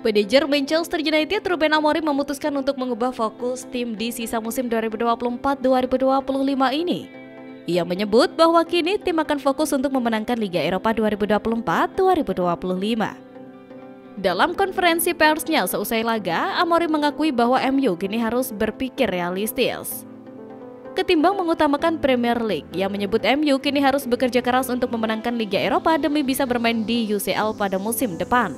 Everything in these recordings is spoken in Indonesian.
Manajer Manchester United Ruben Amorim memutuskan untuk mengubah fokus tim di sisa musim 2024-2025 ini. Ia menyebut bahwa kini tim akan fokus untuk memenangkan Liga Eropa 2024-2025. Dalam konferensi persnya seusai laga, Amorim mengakui bahwa MU kini harus berpikir realistis. Ketimbang mengutamakan Premier League, ia menyebut MU kini harus bekerja keras untuk memenangkan Liga Eropa demi bisa bermain di UCL pada musim depan.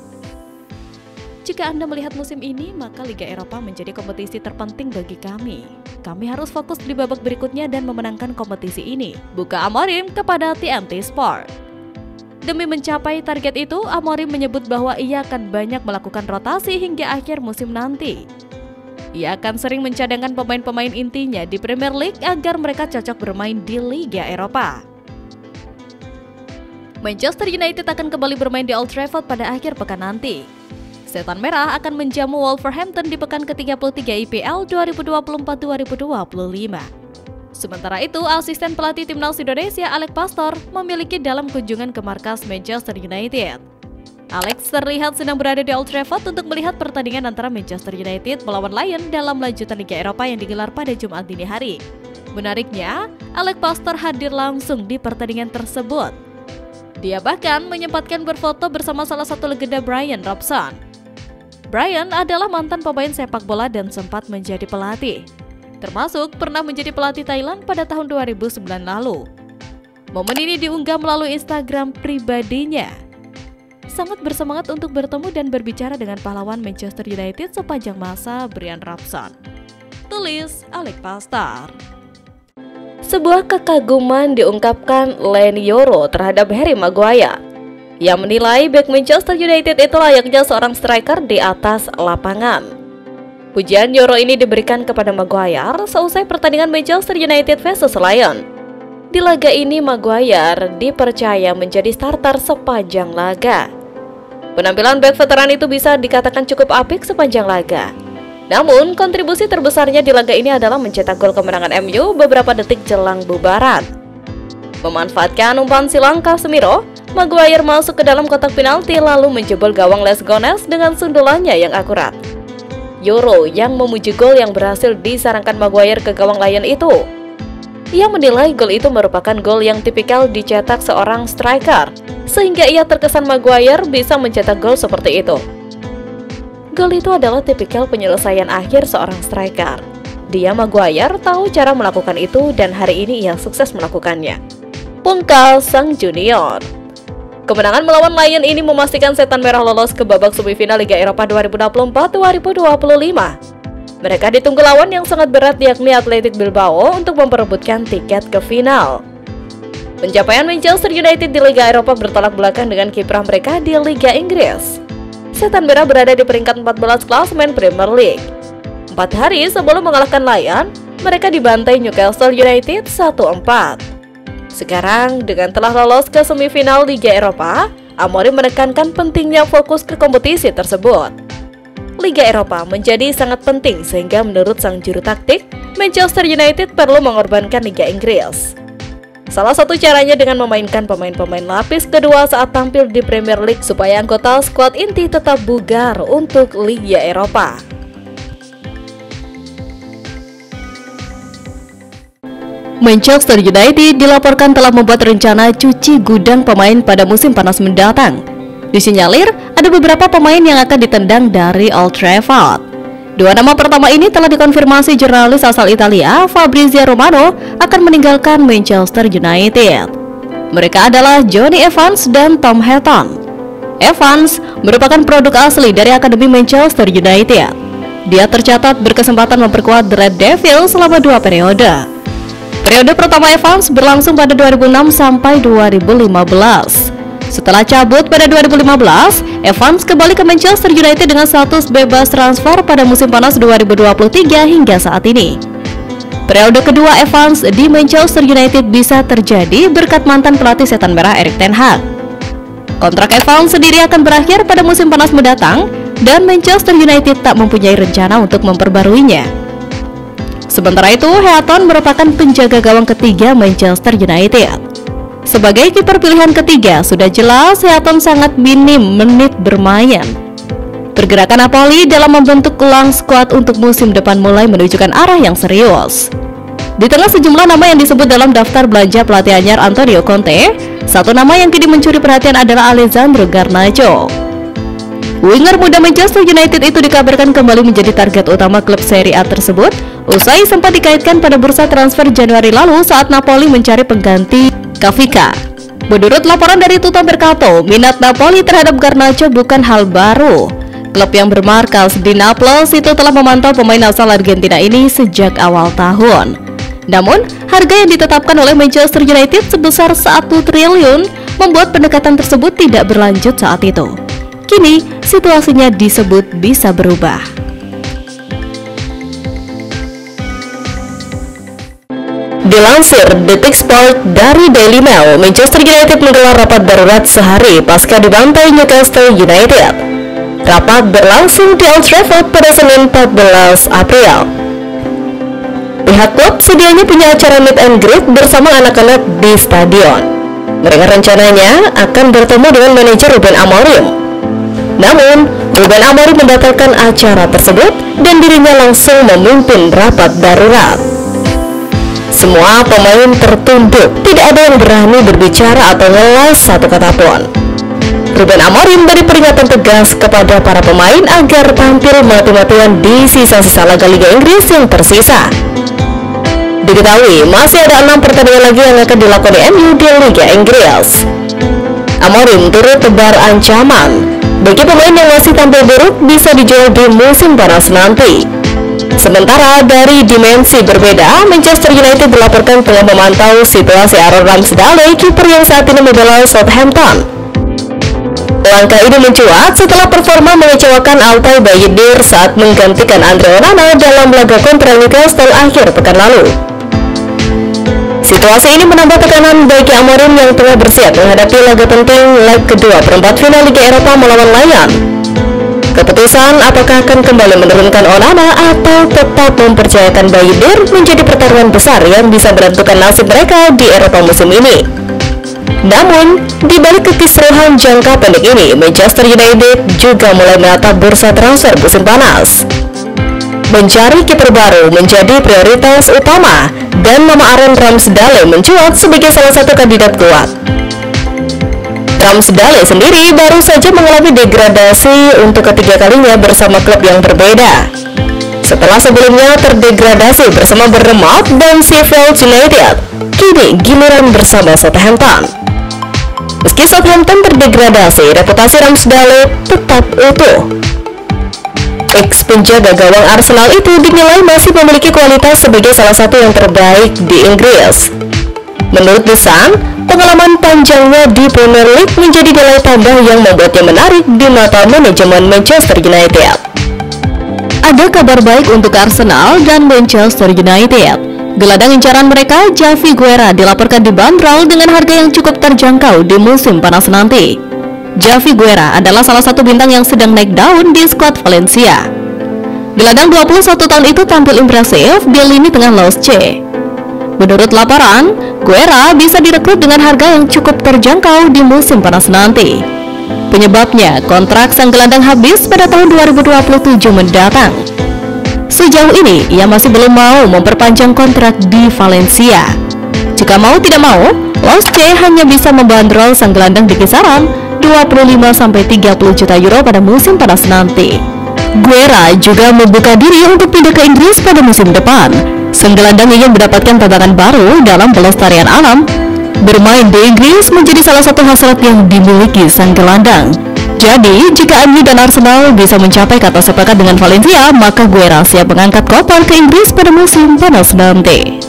Jika Anda melihat musim ini, maka Liga Eropa menjadi kompetisi terpenting bagi kami. Kami harus fokus di babak berikutnya dan memenangkan kompetisi ini, buka Amorim kepada TNT Sport. Demi mencapai target itu, Amorim menyebut bahwa ia akan banyak melakukan rotasi hingga akhir musim nanti. Ia akan sering mencadangkan pemain-pemain intinya di Premier League agar mereka cocok bermain di Liga Eropa. Manchester United akan kembali bermain di Old Trafford pada akhir pekan nanti. Setan Merah akan menjamu Wolverhampton di pekan ke-33 IPL 2024-2025. Sementara itu, asisten pelatih timnas Indonesia Alex Pastor memiliki dalam kunjungan ke markas Manchester United. Alex terlihat sedang berada di Old Trafford untuk melihat pertandingan antara Manchester United melawan Lyon dalam lanjutan Liga Eropa yang digelar pada Jumat dini hari. Menariknya, Alex Pastor hadir langsung di pertandingan tersebut. Dia bahkan menyempatkan berfoto bersama salah satu legenda Brian Robson. Brian adalah mantan pemain sepak bola dan sempat menjadi pelatih. Termasuk pernah menjadi pelatih Thailand pada tahun 2009 lalu. Momen ini diunggah melalui Instagram pribadinya. Sangat bersemangat untuk bertemu dan berbicara dengan pahlawan Manchester United sepanjang masa, Brian Robson. Tulis Alex Pastor. Sebuah kekaguman diungkapkan Len Yoro terhadap Harry Maguire. Yang menilai bek Manchester United itu layaknya seorang striker di atas lapangan. Pujian Yoro ini diberikan kepada Maguire seusai pertandingan Manchester United vs Lyon. Di laga ini Maguire dipercaya menjadi starter sepanjang laga. Penampilan bek veteran itu bisa dikatakan cukup apik sepanjang laga. Namun kontribusi terbesarnya di laga ini adalah mencetak gol kemenangan MU beberapa detik jelang bubaran. Memanfaatkan umpan silang Casemiro, Maguire masuk ke dalam kotak penalti lalu menjebol gawang Les Gones dengan sundulannya yang akurat. Yoro yang memuji gol yang berhasil disarankan Maguire ke gawang Lyon itu. Ia menilai gol itu merupakan gol yang tipikal dicetak seorang striker, sehingga ia terkesan Maguire bisa mencetak gol seperti itu. Gol itu adalah tipikal penyelesaian akhir seorang striker. Dia Maguire tahu cara melakukan itu dan hari ini ia sukses melakukannya. Pungkal sang junior. Kemenangan melawan Lyon ini memastikan Setan Merah lolos ke babak semifinal Liga Eropa 2024-2025. Mereka ditunggu lawan yang sangat berat yakni Athletic Bilbao untuk memperebutkan tiket ke final. Pencapaian Manchester United di Liga Eropa bertolak belakang dengan kiprah mereka di Liga Inggris. Setan Merah berada di peringkat 14 klasemen Premier League. 4 hari sebelum mengalahkan Lyon, mereka dibantai Newcastle United 1-4. Sekarang, dengan telah lolos ke semifinal Liga Eropa, Amorim menekankan pentingnya fokus ke kompetisi tersebut. Liga Eropa menjadi sangat penting sehingga menurut sang juru taktik, Manchester United perlu mengorbankan Liga Inggris. Salah satu caranya dengan memainkan pemain-pemain lapis kedua saat tampil di Premier League supaya anggota skuad inti tetap bugar untuk Liga Eropa. Manchester United dilaporkan telah membuat rencana cuci gudang pemain pada musim panas mendatang. Disinyalir ada beberapa pemain yang akan ditendang dari Old Trafford. Dua nama pertama ini telah dikonfirmasi jurnalis asal Italia, Fabrizio Romano, akan meninggalkan Manchester United. Mereka adalah Jonny Evans dan Tom Heaton. Evans merupakan produk asli dari Akademi Manchester United. Dia tercatat berkesempatan memperkuat The Red Devils selama 2 periode. Periode pertama Evans berlangsung pada 2006 sampai 2015. Setelah cabut pada 2015, Evans kembali ke Manchester United dengan status bebas transfer pada musim panas 2023 hingga saat ini. Periode kedua Evans di Manchester United bisa terjadi berkat mantan pelatih Setan Merah Erik ten Hag. Kontrak Evans sendiri akan berakhir pada musim panas mendatang dan Manchester United tak mempunyai rencana untuk memperbaruinya. Sementara itu, Heaton merupakan penjaga gawang ketiga Manchester United. Sebagai kiper pilihan ketiga, sudah jelas Heaton sangat minim menit bermain. Pergerakan Napoli dalam membentuk ulang skuad untuk musim depan mulai menunjukkan arah yang serius. Di tengah sejumlah nama yang disebut dalam daftar belanja pelatih anyar Antonio Conte, satu nama yang kini mencuri perhatian adalah Alessandro Garnacho. Winger muda Manchester United itu dikabarkan kembali menjadi target utama klub Serie A tersebut, usai sempat dikaitkan pada bursa transfer Januari lalu saat Napoli mencari pengganti Cavicca. Menurut laporan dari Tutto Mercato, minat Napoli terhadap Garnacho bukan hal baru. Klub yang bermarkas di Naples itu telah memantau pemain asal Argentina ini sejak awal tahun. Namun, harga yang ditetapkan oleh Manchester United sebesar 1 triliun membuat pendekatan tersebut tidak berlanjut saat itu. Kini, situasinya disebut bisa berubah. Dilansir Detik Sport dari Daily Mail, Manchester United menggelar rapat darurat sehari pasca dibantai Newcastle United. Rapat berlangsung di Old Trafford pada Senin 14 April. Pihak klub sedianya punya acara meet and greet bersama anak-anak di stadion. Mereka rencananya akan bertemu dengan manajer Ruben Amorim. Namun, Ruben Amorim membatalkan acara tersebut dan dirinya langsung memimpin rapat darurat. Semua pemain tertunduk, tidak ada yang berani berbicara atau ngelas satu kata pun. Ruben Amorim beri peringatan tegas kepada para pemain agar tampil mati-matian di sisa-sisa laga Liga Inggris yang tersisa. Diketahui masih ada 6 pertandingan lagi yang akan dilakoni MU di Liga Inggris. Amorim turut tebar ancaman bagi pemain yang masih tampil buruk bisa dijual di musim panas nanti. Sementara dari dimensi berbeda, Manchester United dilaporkan tengah memantau situasi Aaron Ramsdale, kiper yang saat ini membela Southampton. Langkah ini mencuat setelah performa mengecewakan Altay Bayindir saat menggantikan Andre Onana dalam laga kontra Newcastle akhir pekan lalu. Situasi ini menambah tekanan bagi Amorim yang tengah bersiap menghadapi laga penting leg kedua perempat final Liga Eropa melawan Lyon. Keputusan apakah akan kembali menurunkan Onana atau tetap mempercayakan Bayindir menjadi pertaruhan besar yang bisa menentukan nasib mereka di Eropa musim ini. Namun, di balik kekisruhan jangka pendek ini, Manchester United juga mulai menatap bursa transfer musim panas. Mencari kiper baru menjadi prioritas utama, dan nama Aaron Ramsdale mencuat sebagai salah satu kandidat kuat. Ramsdale sendiri baru saja mengalami degradasi untuk ketiga kalinya bersama klub yang berbeda. Setelah sebelumnya terdegradasi bersama Bournemouth dan Sheffield United, kini giliran bersama Southampton. Meski Southampton terdegradasi, reputasi Ramsdale tetap utuh. Ex penjaga gawang Arsenal itu dinilai masih memiliki kualitas sebagai salah satu yang terbaik di Inggris. Menurut The Sun, pengalaman panjangnya di Premier League menjadi nilai tambah yang membuatnya menarik di mata manajemen Manchester United. Ada kabar baik untuk Arsenal dan Manchester United. Gelandang incaran mereka, Javi Guerra, dilaporkan dibanderol dengan harga yang cukup terjangkau di musim panas nanti. Javi Guerra adalah salah satu bintang yang sedang naik daun di skuad Valencia. Gelandang 21 tahun itu tampil impresif di lini tengah Los C. Menurut laporan, Guerra bisa direkrut dengan harga yang cukup terjangkau di musim panas nanti. Penyebabnya, kontrak sang gelandang habis pada tahun 2027 mendatang. Sejauh ini, ia masih belum mau memperpanjang kontrak di Valencia. Jika mau tidak mau, Los C hanya bisa membandrol sang gelandang di kisaran 25-30 juta euro pada musim panas nanti. Guerra juga membuka diri untuk pindah ke Inggris pada musim depan. Sang gelandang ingin mendapatkan tantangan baru dalam pelestarian alam. Bermain di Inggris menjadi salah satu hasrat yang dimiliki sang gelandang. Jadi, jika MU dan Arsenal bisa mencapai kata sepakat dengan Valencia, maka Guerra siap mengangkat koper ke Inggris pada musim panas nanti.